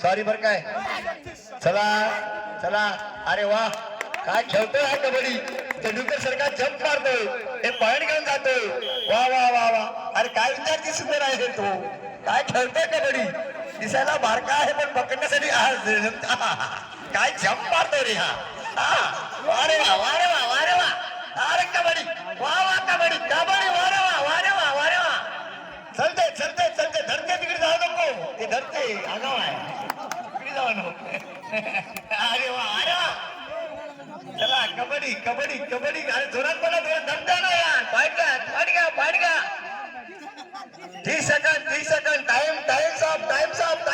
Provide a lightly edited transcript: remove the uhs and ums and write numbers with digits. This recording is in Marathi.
सॉरी बर काय चला चला अरे वा काय खेळतोय हा कबड्डी तेंडुलकर सारखा जंप मारतोय हे पॉइंट घेऊन जातोय वा वा वा वा अरे काय विद्यार्थी सुंदर आहे तो काय खेळतोय कबड्डी दिसायला बारका आहे पण पकडण्यासाठी काय जंप मारतोय रे हा वारे वा वारे वा वारे वा अरे कबड्डी वा वा कबड्डी कबड्डी वारे वा वारे वा वारे वा चलते चलते चलते धरते तिकडे जाऊ नको ते धरते आगाव आहे तिकडे जाऊ नको अरे वा अरे वा चला कबड्डी कबड्डी कबड्डी अरे जोरात बोला जोरात धरता ना यार पाठ घ्या 30 सेकंड टाइम टाइम ऑफ